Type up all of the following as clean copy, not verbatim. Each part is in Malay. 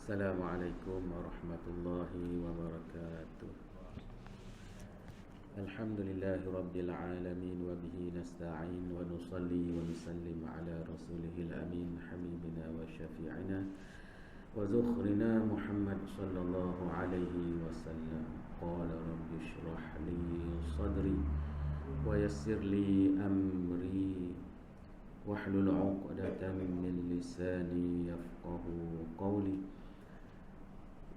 Assalamualaikum warahmatullahi wabarakatuh. Alhamdulillahi rabbil alamin wa bihi nasta'in wa nusalli wa nusallim ala rasulihil amin habibina wa syafi'ina wa zukhrina Muhammad sallallahu alaihi wasallam. Qala rabbi shrah li sadri wa yassir li amri wahlul 'uqdatam min lisani yafqahu qawli.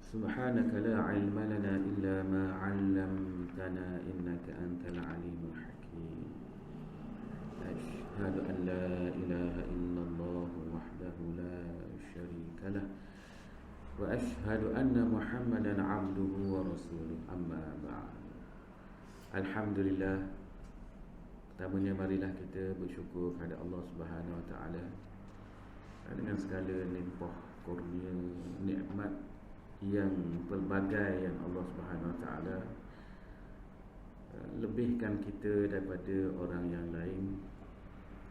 سبحانك لا علم لنا إلا ما علمتنا إنك أنت العليم الحكيم. أشهد أن لا إله إلا الله وحده لا شريك له وأشهد أن محمدا عبده ورسوله أما بعد. Alhamdulillah. Pertamanya marilah kita bersyukur kepada Allah Subhanahu Wa Taala dengan segala limpah kurnia nikmat yang pelbagai yang Allah Subhanahu Wa Taala lebihkan kita daripada orang yang lain.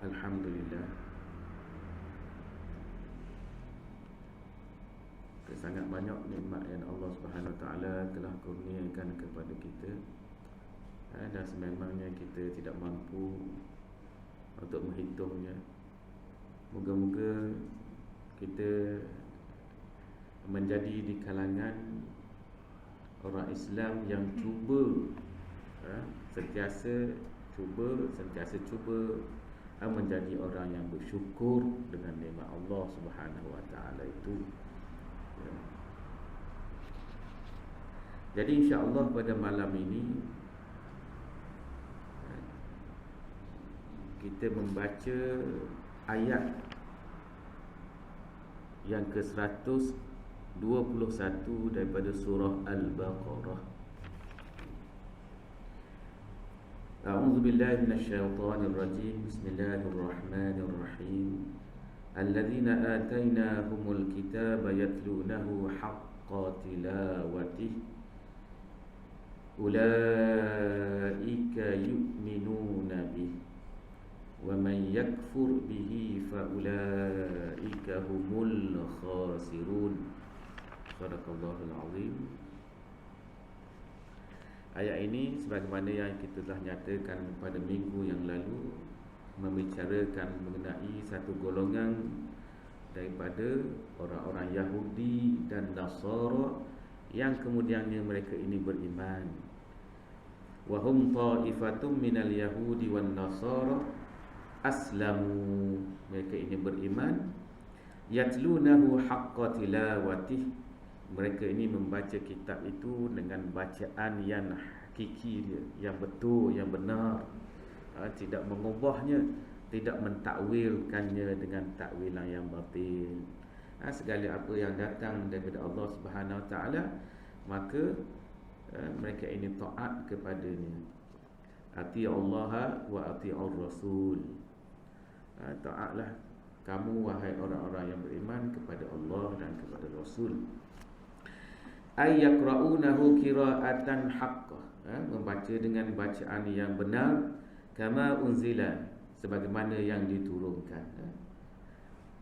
Alhamdulillah. Sangat banyak nikmat yang Allah Subhanahu Wa Taala telah kurniakan kepada kita, dan sememangnya kita tidak mampu untuk menghitungnya. Moga-moga kita menjadi di kalangan orang Islam yang sentiasa cuba menjadi orang yang bersyukur dengan nikmat Allah Subhanahu Wa Taala itu. Jadi insya-Allah pada malam ini kita membaca ayat yang ke-121 daripada surah Al-Baqarah. A'udzu billahi minasyaitonir rajim. Bismillahirrahmanirrahim. Alladzina atainahumul kitaba yatlunahu haqqa tilawatihi ulaika yu'minuna bihi wa man yakfur bihi fa ulaika humul khasirun. Sadaqallahul azim. Ayat ini sebagaimana yang kita telah nyatakan pada minggu yang lalu membicarakan mengenai satu golongan daripada orang-orang Yahudi dan Nasara yang kemudiannya mereka ini beriman. Wa hum ta'ifatum minal yahudi wan nasara aslamu. Mereka ini beriman. Yatlunahu haqqa tilawatih. Mereka ini membaca kitab itu dengan bacaan yang hakiki dia, yang betul, yang benar, tidak mengubahnya, tidak mentakwilkannya dengan takwilan yang batil. Segala apa yang datang daripada Allah Subhanahu Wa Taala, maka mereka ini taat kepadanya. Ati Allah wa ati'ur Rasul. Taatlah kamu wahai orang-orang yang beriman kepada Allah dan kepada Rasul. Ay yaqra'unahu qira'atan haqqah, membaca dengan bacaan yang benar, kama unzila, sebagaimana yang diturunkan.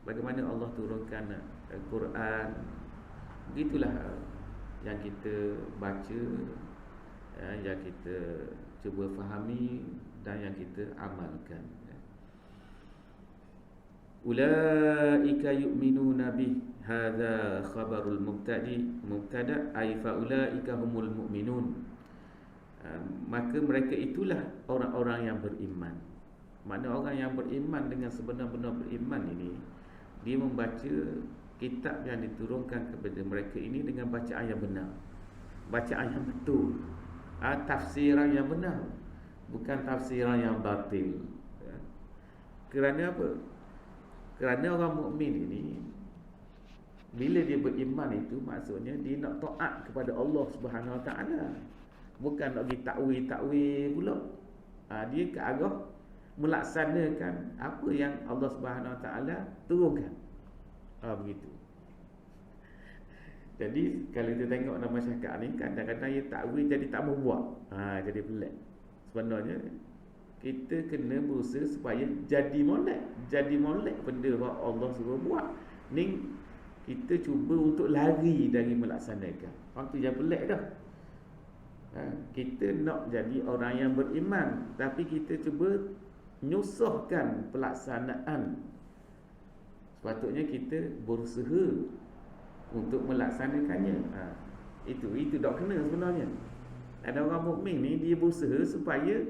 Bagaimana Allah turunkan Al-Quran, begitulah yang kita baca, yang kita cuba fahami dan yang kita amalkan. Ulaika yu'minuna bih. Hadza khabarul mubtada ay fa ulaika humul mu'minun. Maka mereka itulah orang-orang yang beriman. Makna orang yang beriman dengan sebenar-benar beriman ini, dia membaca kitab yang diturunkan kepada mereka ini dengan bacaan yang benar, bacaan yang betul, tafsiran yang benar, bukan tafsiran yang batil. Kerana apa? Kerana orang mukmin ini bila dia beriman itu maksudnya dia nak taat kepada Allah Subhanahu Wa Taala, bukan nak pergi takwil pula. Dia ke arah melaksanakan apa yang Allah Subhanahu Wa Taala turunkan. Begitu. Jadi kalau kita tengok dalam masyarakat ni, kadang-kadang dia takwil jadi tak mau buat. Jadi pelik. Sebenarnya kita kena berusaha supaya jadi molek benda yang Allah suruh buat. Ni kita cuba untuk lari dari melaksanakan. Waktu yang pelik dah. Kita nak jadi orang yang beriman, tapi kita cuba nyusahkan pelaksanaan. Sepatutnya kita berusaha untuk melaksanakannya. Itu tak kena sebenarnya. Ada orang mukmin ni, dia berusaha supaya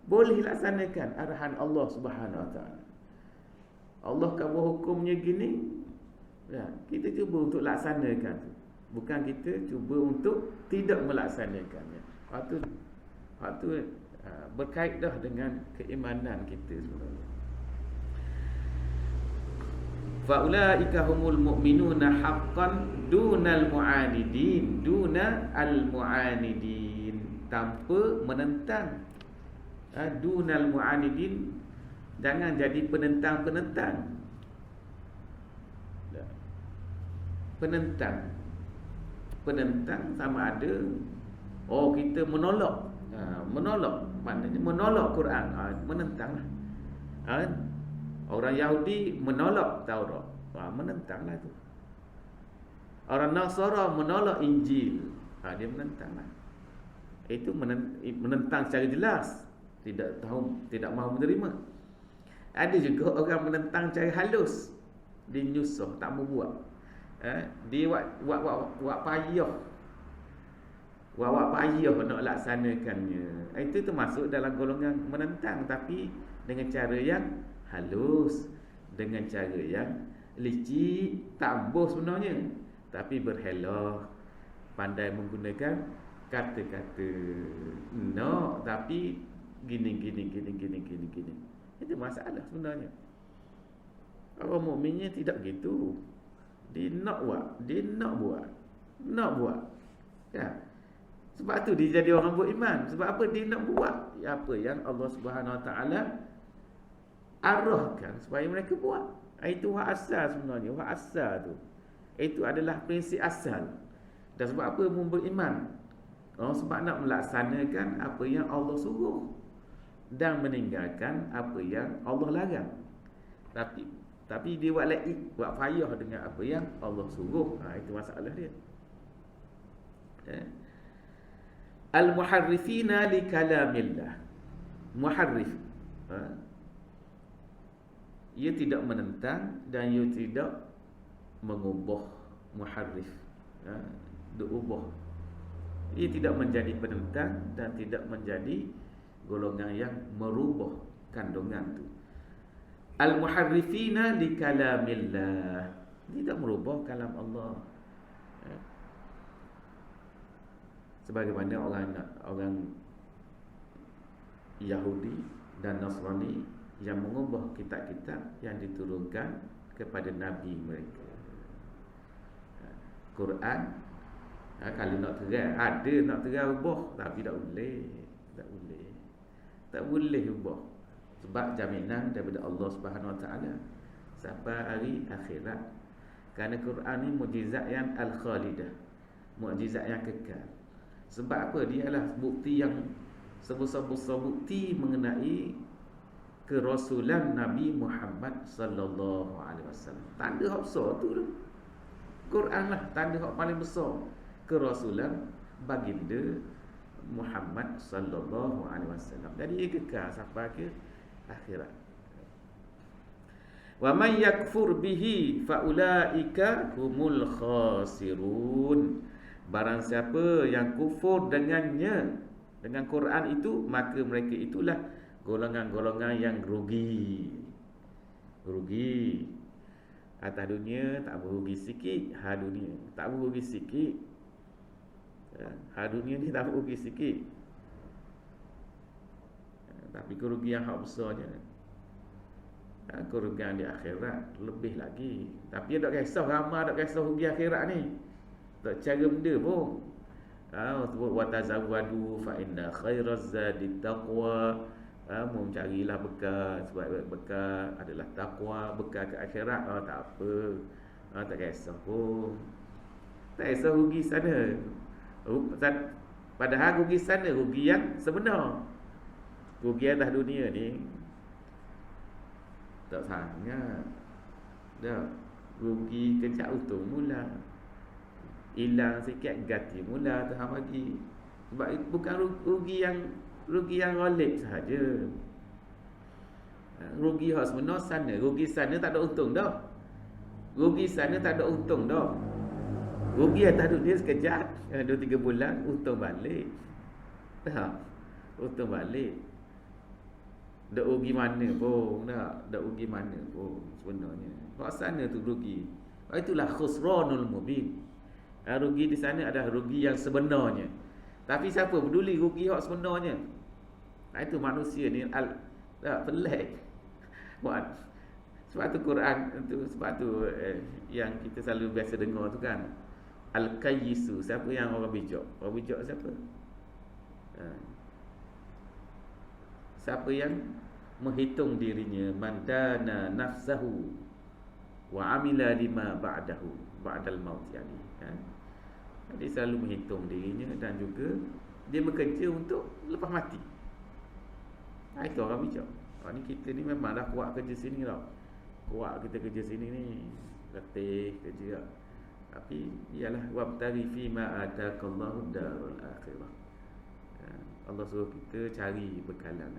boleh laksanakan arahan Allah Subhanahu Wa Taala. Allah kata hukumnya gini, kita cuba untuk laksanakan tu. Bukan kita cuba untuk tidak melaksanakannya. Waktu berkait dah dengan keimanan kita sebenarnya. Faulaika humul mu'minuna haqqan dunal mu'anidin, dunal mu'anidin, tanpa menentang. Dunal mu'anidin, jangan jadi penentang-penentang. Penentang sama ada kita menolak. Maknanya menolak Quran, menentanglah. Orang Yahudi menolak Taurat, menentanglah tu. Orang Nasara menolak Injil, dia menentanglah. Itu menentang secara jelas, tidak mahu menerima. Ada juga orang menentang secara halus, dia nyusah, tak mau buat. Dia buat payah nak laksanakannya. Itu termasuk dalam golongan menentang, tapi dengan cara yang halus, dengan cara yang licik, tak ambuh sebenarnya, tapi berhelah, pandai menggunakan kata-kata nak, tapi gini. Itu masalah sebenarnya. Orang mukminnya tidak gitu. Dia nak buat. Sebab tu dia jadi orang beriman. Sebab apa? Dia nak buat apa yang Allah Subhanahu Wa Taala arahkan supaya mereka buat. Itu hak asal sebenarnya. Hak asal tu, itu adalah prinsip asal. Dan sebab apa beriman? Sebab nak melaksanakan apa yang Allah suruh dan meninggalkan apa yang Allah larang. Tapi dia buat buat payah dengan apa yang Allah suruh. Itu masalah dia. Al-muharrifina li kalamillah. Muharrif, ia tidak menentang dan ia tidak mengubah. Muharrif, diubah. Ia tidak menjadi penentang dan tidak menjadi golongan yang merubah kandungan tu. Al-muharrifina li kalamillah, tidak merubah kalam Allah. Sebagaimana orang Yahudi dan Nasrani yang mengubah kitab-kitab yang diturunkan kepada Nabi mereka. Quran, kalau nak terang, ada nak terang ubah, tapi tak boleh ubah. Sebab jaminan daripada Allah Subhanahu Wa Taala sampai hari akhirat. Kerana Quran ni mukjizat yang al-khalidah, mukjizat yang kekal. Sebab apa? Dia adalah bukti yang sebesar-besar bukti mengenai kerasulan Nabi Muhammad sallallahu alaihi wasallam. Tanda hak besar tu Quran lah, tanda hak paling besar kerasulan baginda Muhammad sallallahu alaihi wasallam. Jadi ia kekal sampai ke akhirat. Wa may yakfur bihi fa ulaika humul khasirun. Barang siapa yang kufur dengannya, dengan Quran itu, maka mereka itulah golongan-golongan yang rugi. Atas dunia tak berugi sikit, dunia tak berugi sikit. Dunia ni tak berugi sikit. Tapi kerugian hak besarnya, kerugian di akhirat lebih lagi. Tapi tak kisah ramai, tak kisah rugi akhirat ni, tak cara benda pun. Sebut wa tazawwadu fa inna khairaz zadi taqwa. Mencarilah bekal, sebab bekal adalah takwa, bekal ke akhirat. Tak apa, tak kisah pun, tak kisah rugi sana. Padahal rugi sana, rugi yang sebenar. Rugi atas dunia ni tak sangat dah. Rugi kejap untung mula. Hilang sikit ganti mula Tuhan bagi. Sebab bukan rugi yang ghalib sahaja. Rugi hak sebenar sana. Rugi sana tak ada untung dah. Rugi sana tak ada untung dah. Rugi atas dunia sekejap, 2-3 bulan, untung balik. Tak? Untung balik. Tak rugi mana pun. Tak rugi mana pun sebenarnya. Hak sana tu rugi. Itulah khusranul mubin. Rugi di sana adalah rugi yang sebenarnya. Tapi siapa peduli rugi hak sebenarnya? Itu manusia ni tak pelik. Buat. Sebab tu Quran tu, sebab tu yang kita selalu biasa dengar tu kan, al-qayyisu, siapa yang orang bijak? Orang bijak siapa? Siapa yang menghitung dirinya, man dana nafsahu wa amila lima ba'dal maut yani. Dia selalu menghitung dirinya dan juga dia bekerja untuk lepas mati. Itu orang bijak. Ni kita ni memanglah kuat kerja sini tau. Kuat kita kerja sini ni, letih kerja. Tapi ialah wabtaghi fi ma ataqallahu darul akhirah. Allah suruh kita cari bekalan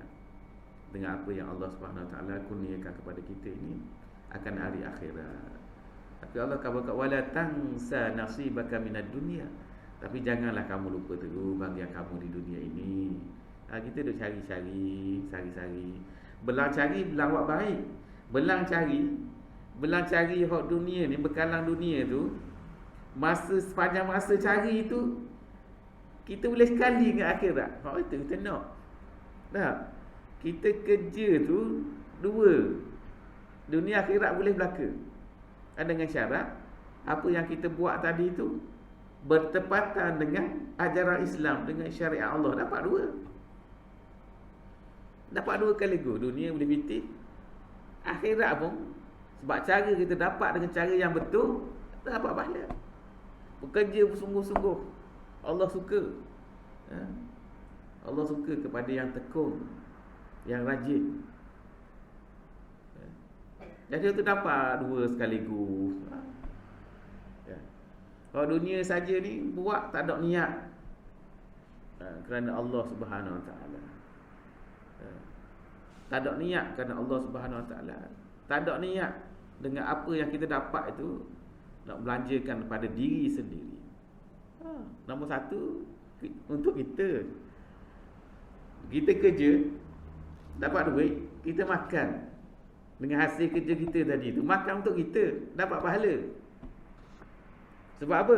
dengan apa yang Allah Subhanahu Wa Taala kurniakan kepada kita ini akan hari akhirat. Tapi Allah kata wala tansa nasibaka minad dunya. Tapi janganlah kamu lupa terus bahagian kamu di dunia ini. Kita duk cari-cari. Belang cari, belang buat baik. Belang cari hak dunia ni, bekalan dunia tu. Sepanjang masa cari itu, kita boleh sekali dengan akhirat. Itu kita nak. Tak? Kita kerja tu dua. Dunia akhirat boleh belaka. Dengan syarat apa yang kita buat tadi itu bertepatan dengan ajaran Islam, dengan syariat Allah. Dapat dua kaligus. Dunia boleh bitik, akhirat pun. Sebab cara kita dapat dengan cara yang betul, dapat pahala. Bekerja bersungguh-sungguh. Allah suka. Allah suka kepada yang tekun, yang rajin. Jadi tu dapat dua sekaligus. Kalau dunia saja ni buat tak ada niat, kerana Allah Subhanahu Wa Taala. Tak ada niat kerana Allah Subhanahu Wa Taala. Tak ada niat dengan apa yang kita dapat itu nak belanjakan pada diri sendiri. Nombor satu untuk kita. Kita kerja, dapat duit, kita makan. Dengan hasil kerja kita tadi tu, makan untuk kita, dapat pahala. Sebab apa?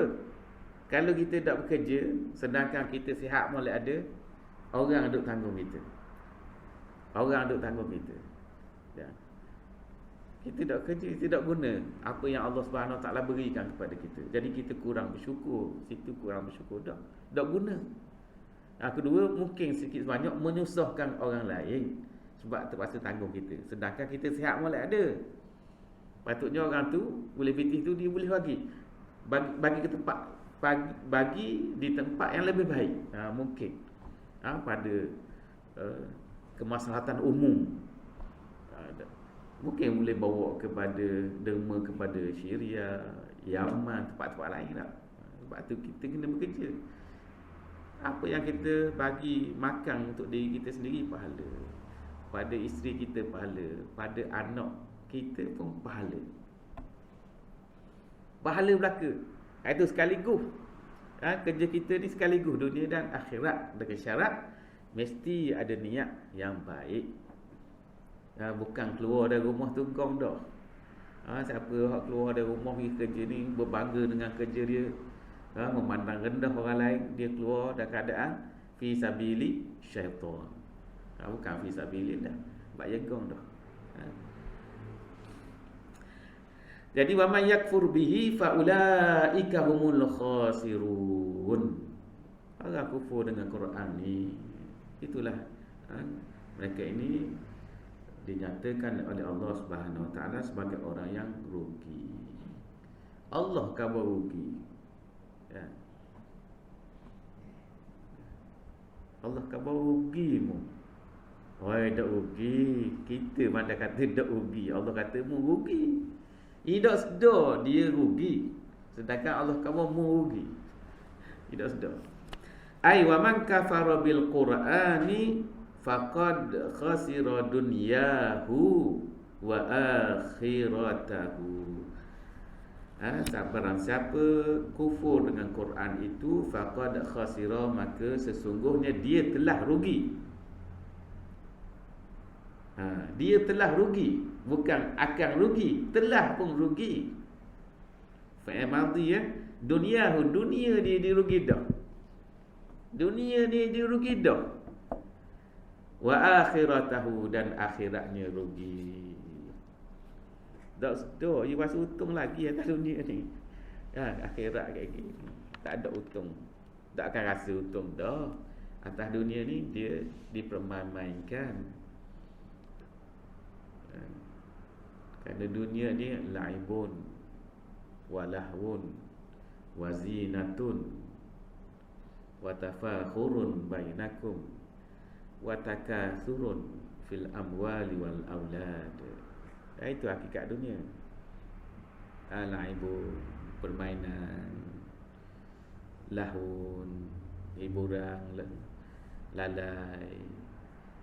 Kalau kita tak bekerja, sedangkan kita sihat boleh ada, orang duk tanggung kita. Ya. Kita tak kerja, kita tak guna apa yang Allah Subhanahu Wa Taala berikan kepada kita. Jadi kita kurang bersyukur. Situ kurang bersyukur dah. Tak guna. Kedua, mungkin sikit sebanyak menyusahkan orang lain sebab terpaksa tanggung kita. Sedangkan kita sihat boleh ada. Patutnya orang tu boleh fitih tu dia boleh bagi ke tempat, bagi di tempat yang lebih baik. Mungkin pada kemaslahatan umum. Mungkin boleh bawa kepada derma kepada Syria, Yaman, tempat-tempat lain lah. Sebab tu kita kena bekerja. Apa yang kita bagi makan untuk diri kita sendiri, pahala. Pada isteri kita pahala, pada anak kita pun pahala. Pahala belaka. Itu sekaligus. Kerja kita ni sekaligus dunia dan akhirat, dengan syarat mesti ada niat yang baik. Bukan keluar dari rumah tu gong dah. Siapa yang keluar dari rumah pergi kerja ni berbangga dengan kerja dia, memandang rendah orang lain, dia keluar dalam keadaan fi sabili syaitan. Bukan fi sabilillah, baik gong dah. Jadi wa may yakfur bihi fa ulaika humul khasirun. Orang kufur dengan Quran ni, itulah mereka ini dinyatakan oleh Allah Subhanahu Wa Taala sebagai orang yang rugi. Allah khabar rugi. Allah khabar rugimu. Wahai tak rugi. Kita mana kata tak rugi. Allah kata mu rugi. Tidak sedar dia rugi, sedangkan Allah kamu rugi. Tidak sedar. Ai wa man kafara bil Qur'ani faqad khasira dunyahu wa akhiratahu. Barang siapa kufur dengan Quran itu, faqad khasira, maka sesungguhnya dia telah rugi. Dia telah rugi, bukan akan rugi, telah pun rugi. Fa'il madhi ya. Dunia dia dirugi dah. Dunia dia dirugi dah. Wa akhiratahu, dan akhiratnya rugi. Tak sedar, you rasa untung lagi atas dunia ni. Akhirat kayak gini tak ada untung, tak akan rasa untung dah. Atas dunia ni dia dipermainkan. Kerana dunia ni laibun walahwun wazinatun watafakhurun bainakum watakasurun fil amwali wal aulad. Itu hakikat dunia. Laibun, permainan, lahun, hiburan, lalai,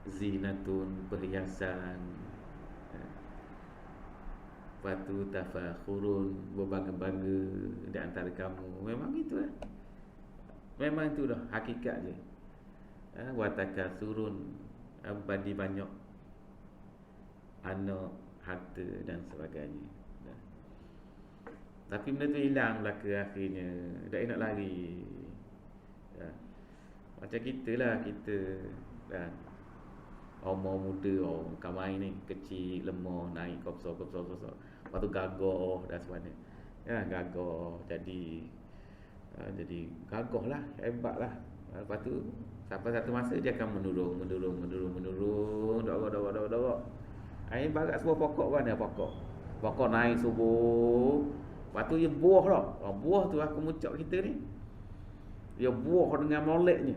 zinatun, perhiasan, Lepas tafakhurun, berbangga-bangga di antara kamu. Memang itu lah. Memang itu dah hakikat je. Watakasurun, bandi banyak anak, harta dan sebagainya. Tapi benda tu hilang belaka akhirnya. Tak nak lari. Macam kita lah, kita kan, orang muda, orang kamai ni kecil, lemah, naik kopsor. Lepas tu gagah dan sebagainya. Gagah, jadi gagah lah, hebat lah. Lepas tu sampai satu masa dia akan menurun. Dorok. Ini barat sebuah pokok mana pokok? Pokok naik subuh. Lepas tu dia buah dah. Buah tu aku mucak kita ni. Dia buah dengan moleknya.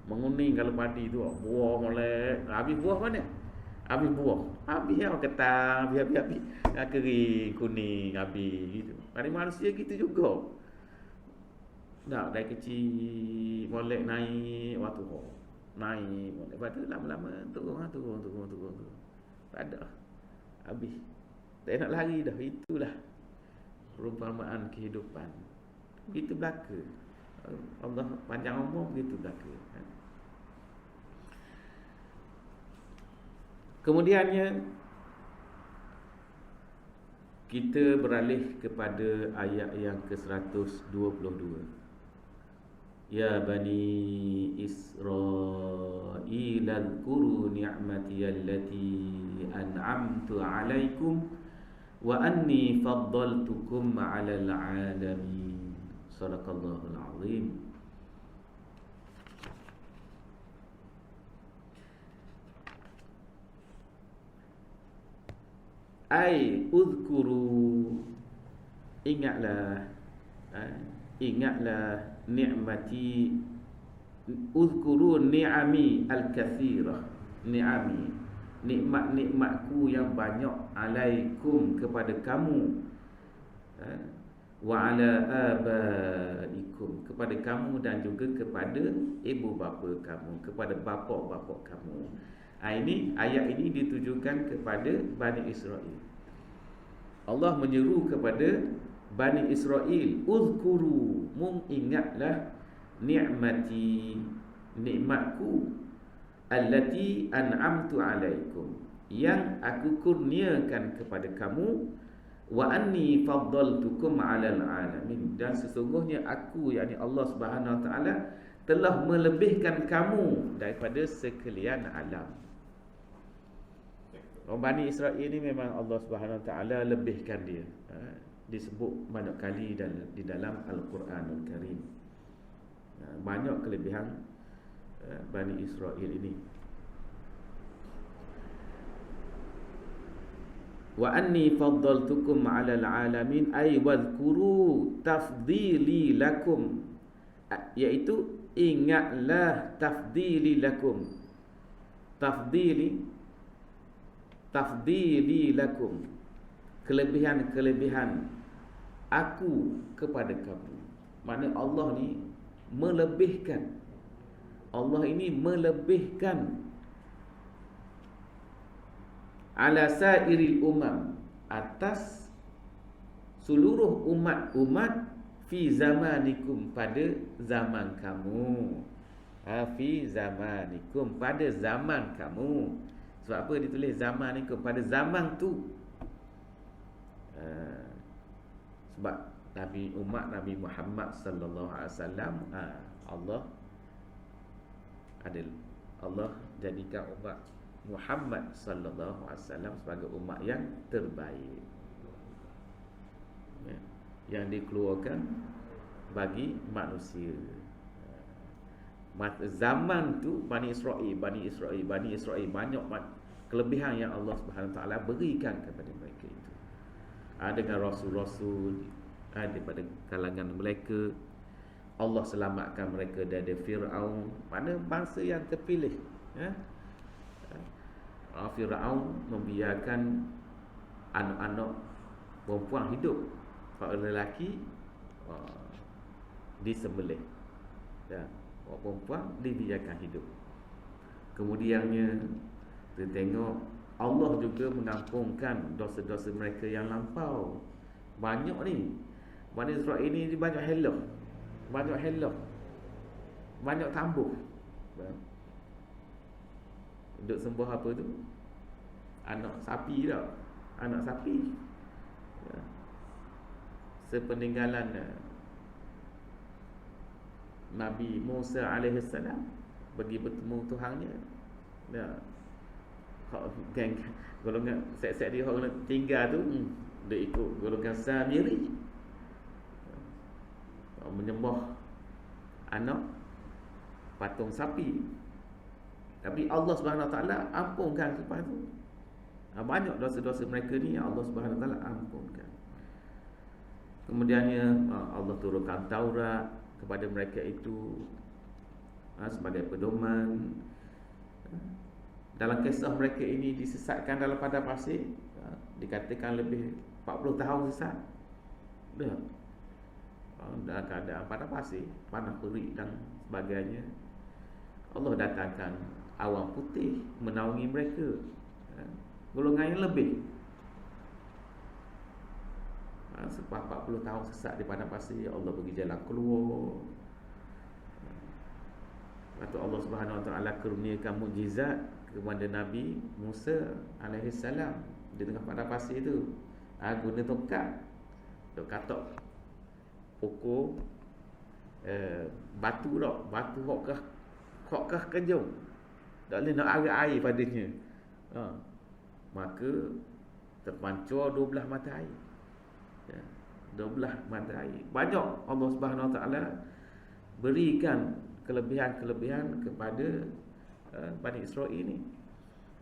Menguning kalau padi tu, buah molek. Habis buah mana? Habis buah. Habis yang ketang, habis. Kering, kuning, habis gitu. Pada manusia gitu juga. Tak, dari kecil molek naik, waktu naik molek. Lepas tu lama-lama turun. Tak ada. Habis. Tak nak lari dah. Itulah perumpamaan kehidupan. Itu belaka. Allah panjang umur begitu belaka. Kemudiannya kita beralih kepada ayat yang ke-122. Ya bani Israil adhkuru ni'mati allati an'amtu 'alaikum wa anni faddaltukum 'alal 'alamin. Sadaqallahul 'azim. Ai uzkuru, ingatlah ni'mati, uzkuru ni'ami al-kathirah, nikmat-nikmatku yang banyak, alaikum, kepada kamu, wa ala abaikum, kepada kamu dan juga kepada ibu bapa kamu, kepada bapa-bapa kamu. Ini ayat ini ditujukan kepada Bani Israel. Allah menyeru kepada Bani Israel, uzkuru, ingatlah ni'mati, nikmatku, allati an'amtu alaikum, yang aku kurniakan kepada kamu, wa anni faddaltukum 'alal 'alamin, dan sesungguhnya aku, yakni Allah Subhanahu wa taala, telah melebihkan kamu daripada sekalian alam. Bani Israel ni memang Allah Subhanahu wa taala lebihkan dia. Disebut banyak kali di dalam Al-Quranul Karim. Banyak kelebihan Bani Israel ini. Wa anni faddaltukum 'alal 'alamin, ay wadhkuru tafdhili lakum, iaitu ingatlah tafdhili lakum. Tafdhili lakum, kelebihan-kelebihan aku kepada kamu. Makna Allah ni melebihkan. Allah ini melebihkan ala sairil umam, atas seluruh umat-umat fi zamanikum, pada zaman kamu. Fi zamanikum, pada zaman kamu. Sebab apa ditulis zamanikum, pada zaman tu? Sebab umat Nabi Muhammad sallallahu alaihi wasallam, Allah jadikan umat Muhammad sallallahu alaihi wasallam sebagai umat yang terbaik, yang dikeluarkan bagi manusia. Zaman tu Bani Israel banyak kelebihan yang Allah Subhanahu Wa Taala berikan kepada mereka itu. Dengan rasul-rasul daripada kalangan mereka, Allah selamatkan mereka dari Fir'aun, mana bangsa yang terpilih. Fir'aun membiarkan anak-anak perempuan hidup, orang lelaki disembelih, orang perempuan dibiarkan hidup. Kemudiannya kita tengok Allah juga mengampunkan dosa-dosa mereka yang lampau. Banyak ni Bani Israel ni banyak helok, banyak tambuh. Duk sembah apa tu? Anak sapi tak? Anak sapi. Sepeninggalan Nabi Musa alaihi salam pergi bertemu Tuhannya. Geng golongan set-set dia orang tinggal tu, dia ikut golongan Samiri, menyembah anak patung sapi. Tapi Allah Subhanahu Wa Taala ampunkan selepas tu. Banyak dosa-dosa mereka ni yang Allah Subhanahu Wa Taala ampunkan. Kemudiannya Allah turunkan Taurat kepada mereka itu sebagai pedoman. Dalam kisah mereka ini disesatkan dalam padang pasir, dikatakan lebih 40 tahun sesat. Dalam keadaan padang pasir, panah terik dan sebagainya. Allah datangkan awan putih menaungi mereka, golongan yang lebih. Selepas 40 tahun sesat di padang pasir, Allah bagi jalan keluar. Lepas tu Allah Subhanahu Wa Taala kurniakan mukjizat kepada Nabi Musa alaihi salam di tengah padang pasir tu. Guna tongkat, dok katok pokok batu hokkah kejung. Tak boleh nak arah air padanya. Maka terpancur 12 mata air. 12 mata air. Banyak Allah Subhanahu Wa Taala berikan kelebihan-kelebihan kepada Bani Israel ini.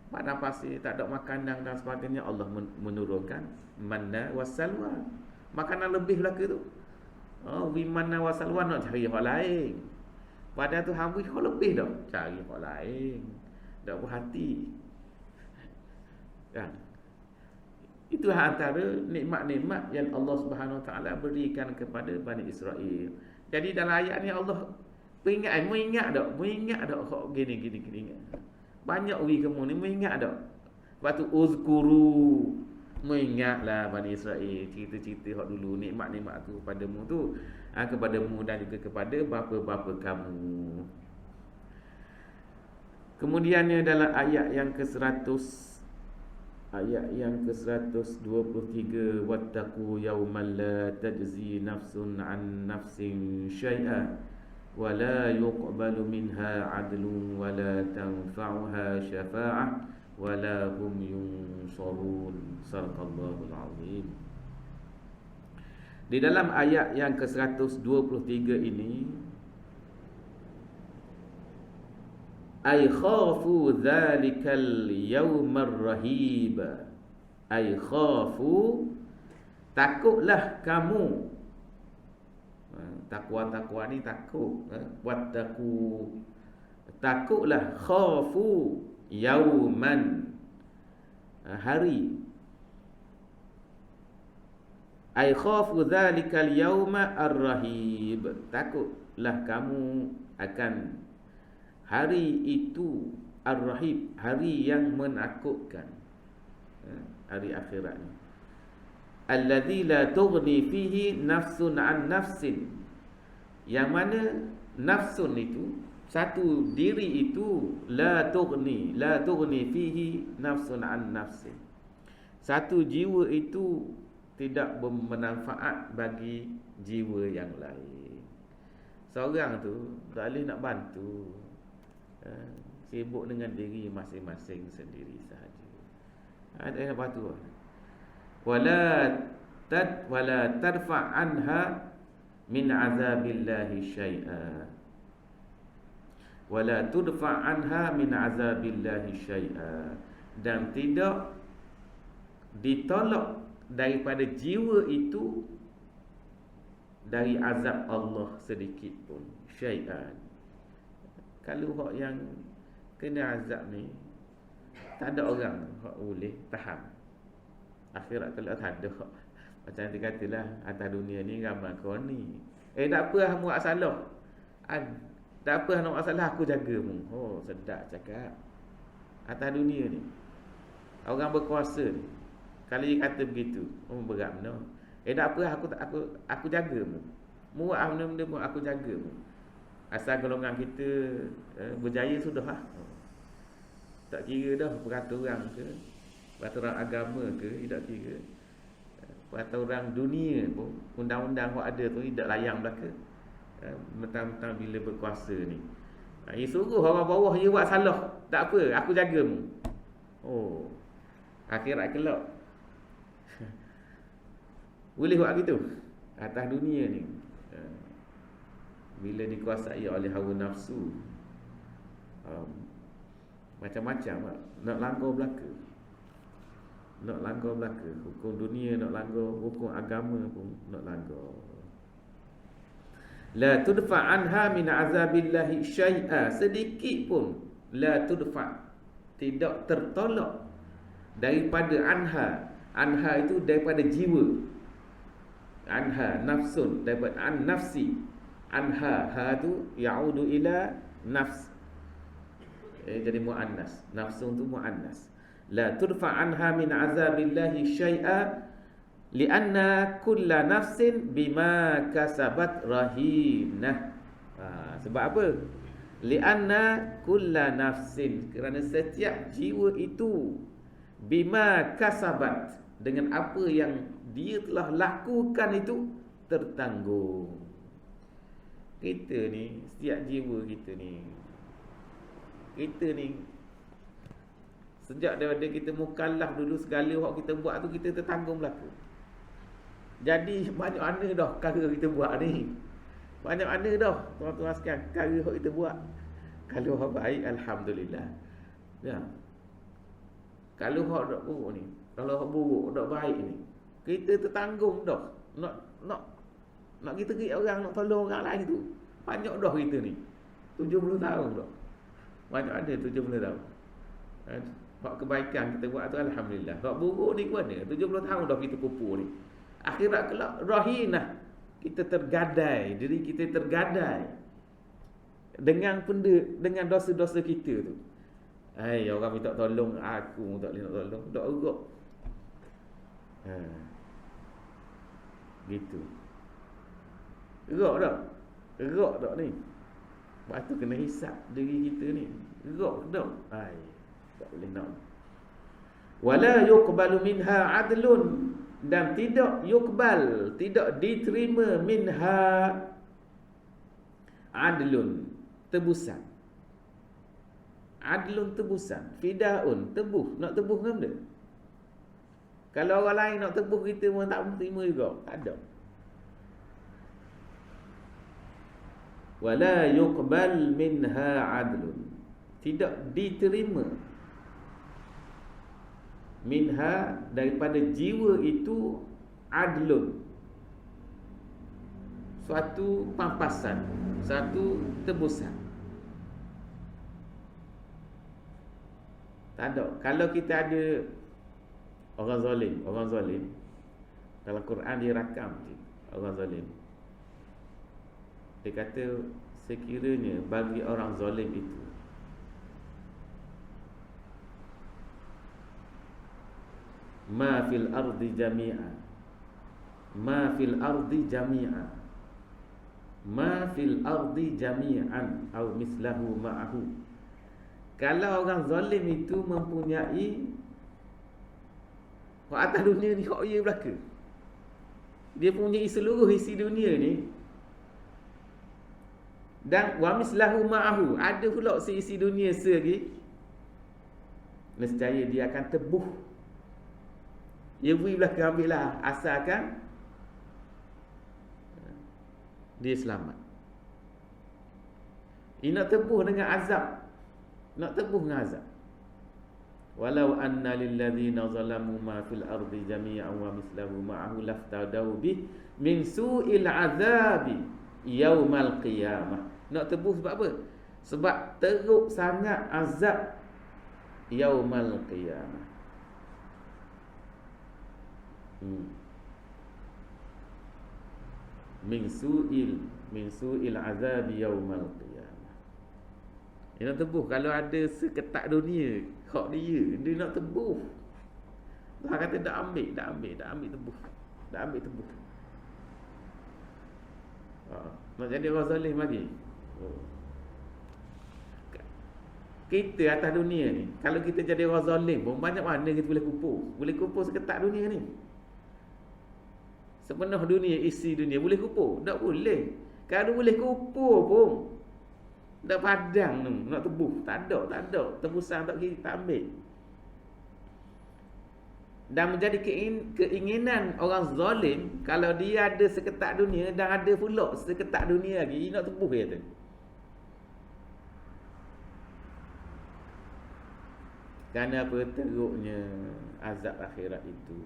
Padang pasir, tak ada makanan dan sebagainya, Allah menurunkan manna wassalwa, makanan lebih belaka tu. Manna wassalwa nak cari hal lain. Padahal tu habis hal lebih dah, cari hal lain. Tak berhati. Kan? Itu antara nikmat-nikmat yang Allah Subhanahu Wa Taala berikan kepada Bani Israel. Jadi dalam ayat ni Allah mengingat dak kok gini. Banyak kamu ni mengingat dak. Lepas tu uzkuru, mengingatlah Bani Israel cerita-cerita hak dulu, nikmat-nikmat aku padamu tu, kepadamu dan juga kepada bapa-bapa kamu. Kemudiannya dalam ayat yang ke-100, ayat yang ke-123, wattaqu yawman la tajzi nafsun an nafsin syai'a wa la yuqbalu minha 'adlun wa la tanfa'uha syafa'ah wa la hum yunsarun. Sadaqallahul azim. Di dalam ayat yang ke-123 ini, ay khafu dhalikal yawmar rahib, ay khafu, takutlah kamu. Takwa ni takut. Wattaqu, takutlah. Khafu yawman, hari. Ai khafu dzalikal yauma ar-rahib. Takutlah kamu akan hari itu ar-rahib, hari yang menakutkan. Hari akhirat ni. Alladzi la tughni fihi nafsun an nafsin. Yang mana nafsun itu, satu diri itu la tughni fihi nafsun an nafsin. Satu jiwa itu tidak bermanfaat bagi jiwa yang lain. Seorang tu tak boleh nak bantu, sibuk dengan diri masing-masing sendiri sahaja. Ada yang bantu. Wala tarfa anha min azabillahi syai'a. Wala tudfa anha min azabillahi syai'a. Dan tidak ditolak daripada jiwa itu dari azab Allah sedikit pun. Syai'an. Kalau hak yang kena azab ni, tak ada orang hak boleh tahan. Akhirat kalau tak ada, macam nanti katalah atas dunia ni ramai kau ni. Tak apa hang buat salah. Tak apa hang buat salah, aku jagamu. Oh, sedap cakap. Atas dunia ni orang berkuasa ni, kalau dia kata begitu, berat benar. Tak apa, aku jagamu. Buat benda-benda pun aku jagamu. Asal golongan kita berjaya sudah lah. Tak kira dah peraturan ke, peraturan agama ke, tidak kira. Peraturan dunia pun, undang-undang yang ada tu tidak layang belaka. Mentang-mentang bila berkuasa ni, dia suruh orang bawah dia buat salah. Tak apa, aku jagamu. Oh, akhirat kelak boleh buat gitu atas dunia ni. Bila dikuasai oleh hawa nafsu, macam-macam lah. Nak langgar belaka, nak langgar belaka. Hukum dunia nak langgar, hukum agama pun nak langgar. La tudfa anha min azabillahi syai'a. Sedikit pun la tudfa, tidak tertolak daripada anha. Anha itu daripada jiwa. Anha nafsun, daripada an nafsi. Anha, ha tu yaudu ila nafs, jadi muannas. Nafsun tu muannas. La turfa anha min azabillahi syai'a lianna kulla nafsin bima kasabat rahinah. Sebab apa? Lianna kulla nafsin, kerana setiap jiwa itu bima kasabat, dengan apa yang dia telah lakukan itu tertanggung. Kita ni, setiap jiwa kita ni, sejak daripada kita mukallaf dulu, segala yang kita buat tu kita tertanggung berlaku. Jadi banyak mana dah perkara kita buat ni, banyak mana dah tuan-tuan sekalian perkara yang kita buat. Kalau hak baik, alhamdulillah ya. Kalau hak tak buruk ni, kalau hak buruk tak baik ni, kita tertanggung dah. Nak kita pergi orang, nak tolong orang lain tu, banyak dah kita ni 70 tahun dah. Banyak ada 70 tahun. Hak kebaikan kita buat tu alhamdulillah. Hak buruk ni mana? 70 tahun dah kita kumpul ni. Akhirat kelak rahinah, kita tergadai, diri kita tergadai dengan dengan dosa-dosa kita tu. Orang minta tolong aku, tak boleh nak tolong, tak urut. Gitu. Gerak tak ni. Lepas tu kena hisap diri kita ni. Gerak tak? Tak boleh nak. Wala yuqbalu minha adlun, dan tidak yuqbal, tidak diterima minha adlun, tebusan. Adlun tebusan, fidaun tebuh, nak tebuh kan benda. Kalau orang lain nak tebuh kita pun tak terima juga, tak ada. Wala yuqbal minha adlun, tidak diterima minha, daripada jiwa itu, adlun, suatu pampasan, satu tebusan. Tak ada. Kalau kita ada orang zalim, Dalam Quran dia rakam orang zalim. Dia kata sekiranya bagi orang zalim itu ma fil ardi jami'a, ma fil ardi jami'a, ma fil ardi jami'an atau mislahu ma'ahu. Kalau orang zalim itu mempunyai hak atas dunia ni, hak ia belaka, dia punya seluruh isi dunia ni, dan wa mislahu ma'ahu, ada pula seisi dunia selagi, nescaya dia akan tebuh. Dia beri belakang, ambil lah, asalkan dia selamat. Dia nak tebuh dengan azab, nak tebuh dengan azab. Walau anna lilladzina zalamu ma fil ardi jami'an wa mislahu ma'ahu laftadau bih min su'il azabi yaumal qiyamah. Nak tebuh sebab apa? Sebab teruk sangat azab yaumal qiyamah. Min su'il azab yaumal qiyamah. Dia nak tebuh. Kalau ada seketak dunia hak dia nak tebuh. Tuhan kata dah ambil tebuh. Dah ambil tebuh. Nak jadi orang zalim lagi. Kita atas dunia ni, kalau kita jadi orang zalim pun, banyak mana kita boleh kupur. Boleh kupur seketak dunia ni. Sepenuh dunia, isi dunia boleh kupur? Tak boleh. Kalau boleh kupur pun dah padang tu, nak tebuh, tak ada. Tebusan tak ambil. Dan menjadi keinginan orang zalim, kalau dia ada seketak dunia dan ada pula seketak dunia lagi, nak tebuh dia tu. Kerana apa? Teruknya azab akhirat itu.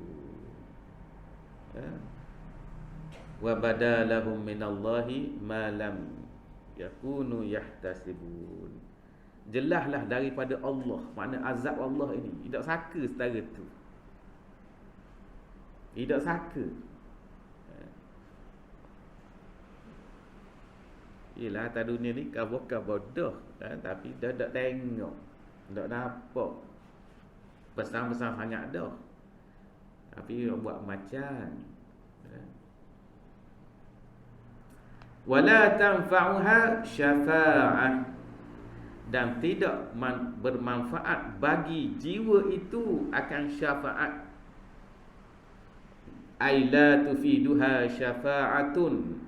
Wa badalahum minallahi ma lam yakunu yahtasibun. Jelaslah daripada Allah, makna azab Allah ini tidak sangka setara tu. Tidak sangka. Yelah atas dunia ni bukan bodoh, tapi dah tak tengok, tak nampak. Besar-besar sangat dah. Tapi buat macam wala tanfa'uha syafa'ah, dan tidak bermanfaat bagi jiwa itu akan syafaat. Ay la tufiduha syafa'atun,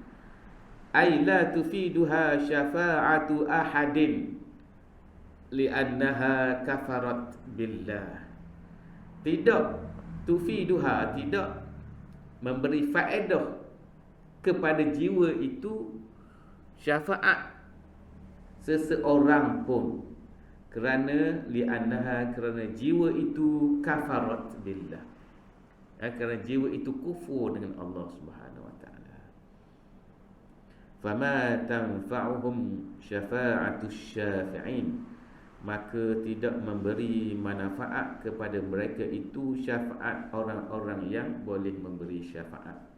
ay la tufiduha syafa'atu ahadin li'annaha kafarat billah. Tidak tufiduha, tidak memberi faedah kepada jiwa itu syafaat seseorang pun, kerana li'annaha, kerana jiwa itu kafarat billah, kerana jiwa itu kufur dengan Allah Subhanahu wa taala. Fama tanfa'uhum syafa'atus syafi'in, maka tidak memberi manfaat kepada mereka itu syafaat orang-orang yang boleh memberi syafaat.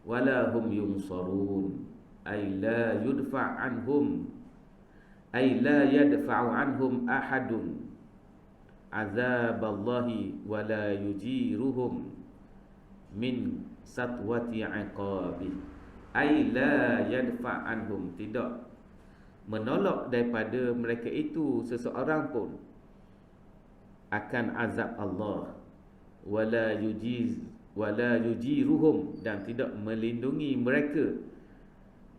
Wala hum yunsarun, ay la yudfa' anhum, ay la yadfa'u anhum ahadun azaballahi wala yujiruhum min satwati iqabih. Ay la yadfa' anhum, tidak menolak daripada mereka itu seseorang pun akan azab Allah. Wala yujiruhum, dan tidak melindungi mereka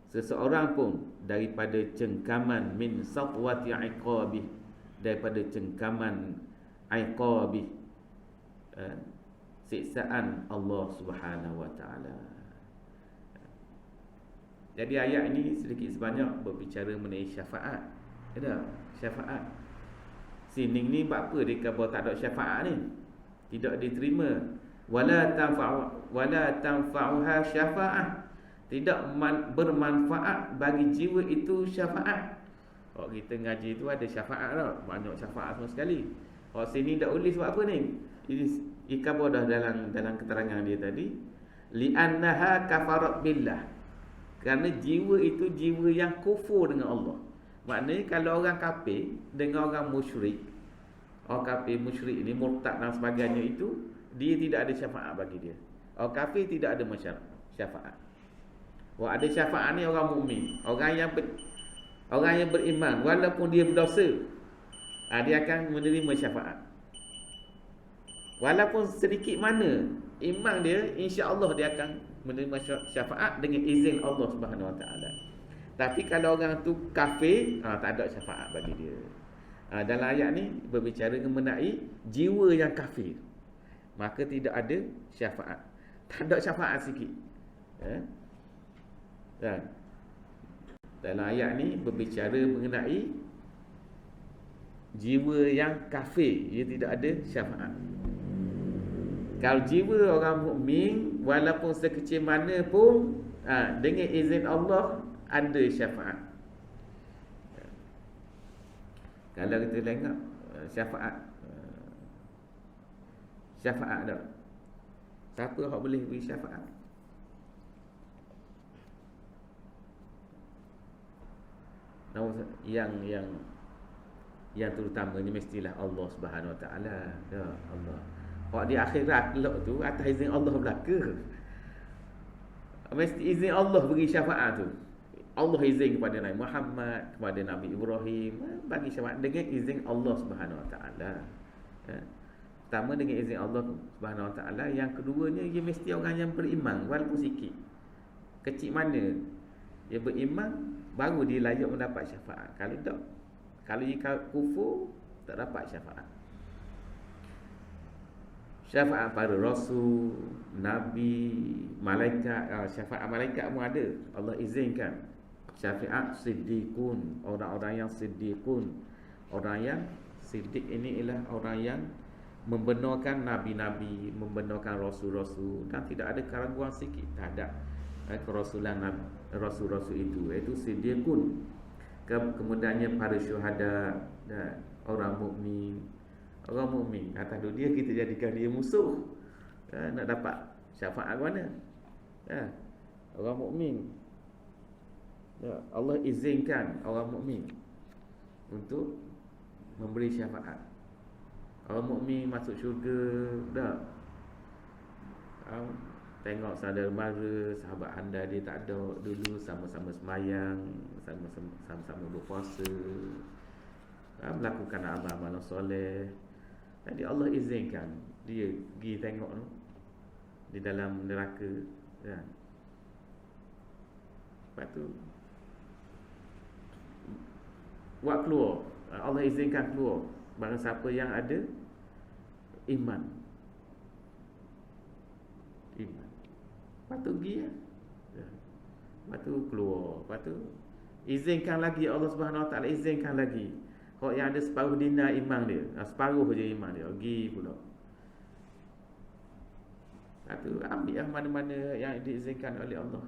seseorang pun daripada cengkaman min satwati iqabih, daripada cengkaman iqabih, siksaan Allah Subhanahu wa taala. Jadi ayat ini sedikit sebanyak berbicara mengenai syafaat. Ada syafaat. Sining ni buat apa dia kata tak ada syafaat ni? Tidak diterima. Wala tanfa'uha syafa'ah, tidak bermanfaat bagi jiwa itu syafaat. Kalau kita ngaji tu ada syafaat tau, banyak syafaat semua sekali. Kalau sini tak boleh sebab apa ni? Ikabodah dalam keterangan dia tadi, li'annaha kafarat billah. Kerana jiwa itu jiwa yang kufur dengan Allah. Maknanya kalau orang kafir dengan orang musyrik, orang kafir musyrik ni murtad dan sebagainya itu, dia tidak ada syafaat bagi dia. Orang kafir tidak ada syafaat. Wah, ada syafaat ni orang mukmin, orang yang beriman walaupun dia berdosa, dia akan menerima syafaat. Walaupun sedikit mana iman dia, insya-Allah dia akan menerima syafaat dengan izin Allah Subhanahu Wa Taala. Tapi kalau orang tu kafir, tak ada syafaat bagi dia. Dalam ayat ni berbicara mengenai jiwa yang kafir, maka tidak ada syafaat. Tak ada syafaat sikit. Dan dalam ayat ni berbicara mengenai jiwa yang kafir, ia tidak ada syafaat. Kalau jiwa orang mukmin walaupun sekecil mana pun, dengan izin Allah ada syafaat. Kalau kita tengok syafaat tak? Siapa yang boleh beri syafaat? Yang terutamanya mestilah Allah Subhanahu Wa Taala. Ya Allah. Kalau di akhirat kelak tu atas izin Allah belaka. Mesti izin Allah bagi syafaat tu. Allah izin kepada Nabi Muhammad, kepada Nabi Ibrahim, bagi syafaat dengan izin Allah Subhanahu Wa Taala. Pertama dengan izin Allah Subhanahu Wa Taala, yang keduanya ia mesti orang yang beriman walaupun sikit. Kecil mana dia beriman baru dia layak mendapat syafaat. Kalau tak, kalau dia kufur, tak dapat syafaat. Syafaat para rasul, nabi, malaikat, syafaat malaikat pun ada. Allah izinkan. Syafaat siddiqun, orang-orang yang siddiqun. Orang yang siddiq ini ialah orang yang membenarkan nabi-nabi, membenarkan rasul-rasul, dan tidak ada keraguan sikit terhadap kerasulan rasul-rasul itu, iaitu siddiqun. Kemudiannya para syuhada dan orang mukmin. Orang mukmin atas dunia kita jadikan dia musuh, nak dapat syafaat ke mana? Orang mukmin, Allah izinkan orang mukmin untuk memberi syafaat. Orang mukmin masuk syurga dah. Tengok saudara mara, sahabat anda dia tak ada dulu, sama-sama semayang, sama-sama berpuasa, melakukan amal-amal soleh. Jadi Allah izinkan dia pergi tengok tu di dalam neraka, kan? Lepas tu buat keluar, Allah izinkan keluar barang siapa yang ada iman. Lepas tu pergi, lepas tu keluar, lepas tu izinkan lagi, Allah Subhanahu Wa Taala izinkan lagi. Kalau yang ada separuh dinar iman dia, separuh je iman dia, pergi pula. Lepas tu ambil mana-mana yang diizinkan oleh Allah.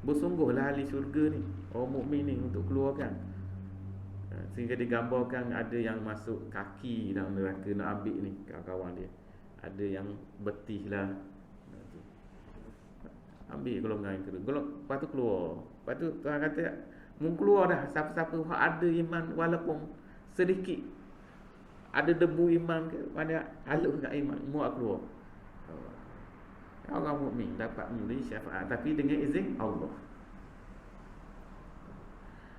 Bersungguhlah ahli syurga ni, orang mukmin ni, untuk keluarkan. Sehingga digambarkan ada yang masuk kaki dalam neraka nak ambil ni kawan-kawan dia. Ada yang betih lah, ambil golongan yang kedua. Lepas tu keluar. Lepas tu Tuhan kata, mun keluar dah, siapa-siapa yang ada iman walaupun sedikit, ada debu iman ke, mana halus dengan iman, muak keluar. Orang mukmin dapat memberi syafaat, tapi dengan izin Allah.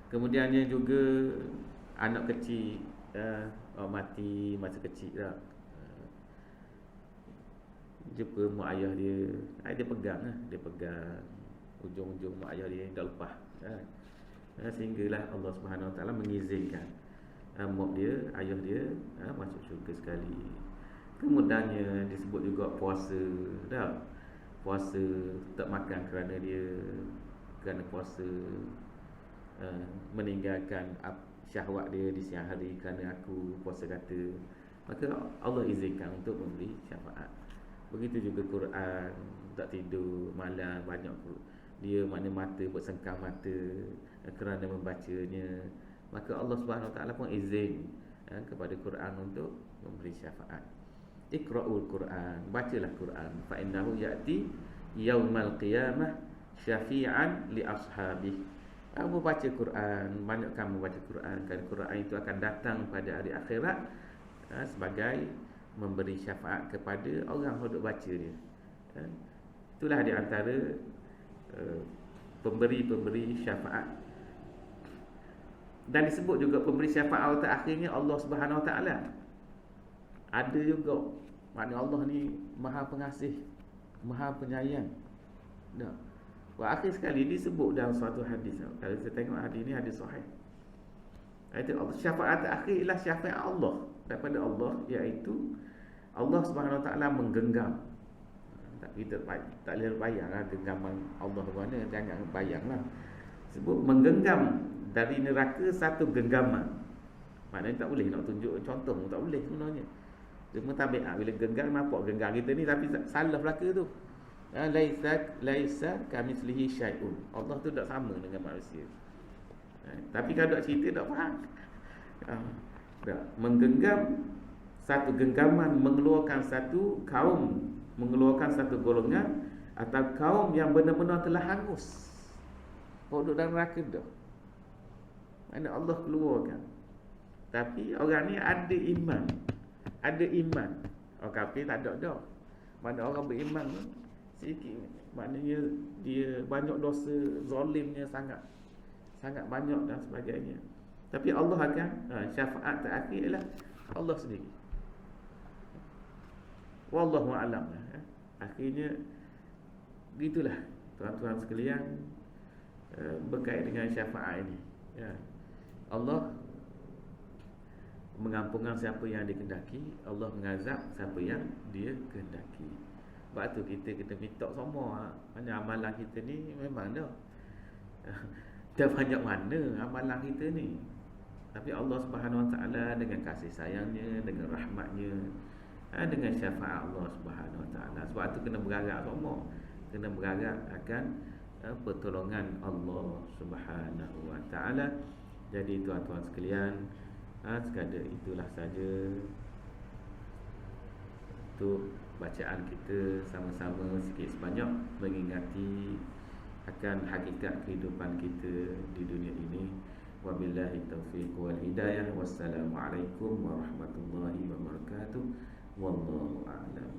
Kemudiannya juga anak kecil, mati masa kecil dah, jumpa mak ayah dia, dia pegang ujung-ujung mak ayah dia dah lepas, sehinggalah Allah Subhanahu Wa Taala mengizinkan mak dia, ayah dia masuk syurga sekali. Kemudiannya disebut juga puasa dah. Puasa tak makan kerana puasa, meninggalkan syahwat dia di siang hari kerana aku puasa kata, maka Allah izinkan untuk memberi syafaat. Begitu juga Quran, tak tidur malam banyak dia, mana mata bersengkam mata kerana membacanya, maka Allah Subhanahu Wa Taala pun izin kepada Quran untuk memberi syafaat. Iqra'ul Quran, bacalah Quran, fa innahu ya'ti yaumal qiyamah syafi'an li ashabih. Kamu baca Quran, banyak kamu baca Quran, kerana Quran itu akan datang pada hari akhirat sebagai memberi syafaat kepada orang yang baca dia. Itulah di antara pemberi-pemberi syafaat. Dan disebut juga pemberi syafaat akhirnya Allah Subhanahu Wa Taala. Ada juga, maknanya Allah ni Maha Pengasih, Maha Penyayang. Dah. Akhir sekali disebut dalam suatu hadis. Kalau kita tengok hadis ni hadis sahih. Itu syafaat akhir ialah syafaat Allah daripada Allah, iaitu Allah Subhanahu Wa Taala menggenggam. Kita tak boleh bayanglah genggaman Allah mana, jangan bayanglah. Sebut menggenggam dari neraka satu genggaman. Maknanya tak boleh nak tunjuk contoh, tak boleh sebenarnya. Cuma tabiat bila genggam, nampak genggam kita ni, tapi salah belaka tu. Laisa kamitslihi syai'un. Allah tu tak sama dengan manusia. Tapi kalau tak cerita tak faham. Menggenggam satu genggaman, mengeluarkan satu kaum, mengeluarkan satu golongan atau kaum yang benar-benar telah hangus. Duduk dalam neraka dah. Mana Allah keluarkan. Tapi orang ni ada iman. Ada iman. Orang kafir tak ada dah. Mana orang beriman ni sikit, maknanya dia banyak dosa, zalimnya sangat banyak dan sebagainya. Tapi Allah akan syafaat terakhir ialah Allah sendiri. Wallahu a'lam. Akhirnya gitulah tuan-tuan sekalian, berkait dengan syafaat ini. Allah mengampunkan siapa yang dikehendaki, Allah mengazab siapa yang dia kehendaki. Sebab tu kita kena minta semua. Mana amalan kita ni memang dah dah banyak mana amalan kita ni. Tapi Allah Subhanahu Wa Taala dengan kasih sayangnya, dengan rahmatnya, dengan syafaat Allah Subhanahu Wa Taala. Sebab tu kena berharap semua. Kena berharap akan pertolongan Allah Subhanahu Wa Taala. Jadi tuan-tuan sekalian, sekadar itulah saja untuk bacaan kita sama-sama sikit sebanyak mengingati akan hakikat kehidupan kita di dunia ini. Wabillahi taufiq wal hidayah. Wassalamualaikum warahmatullahi wabarakatuh. Wallahu a'lam.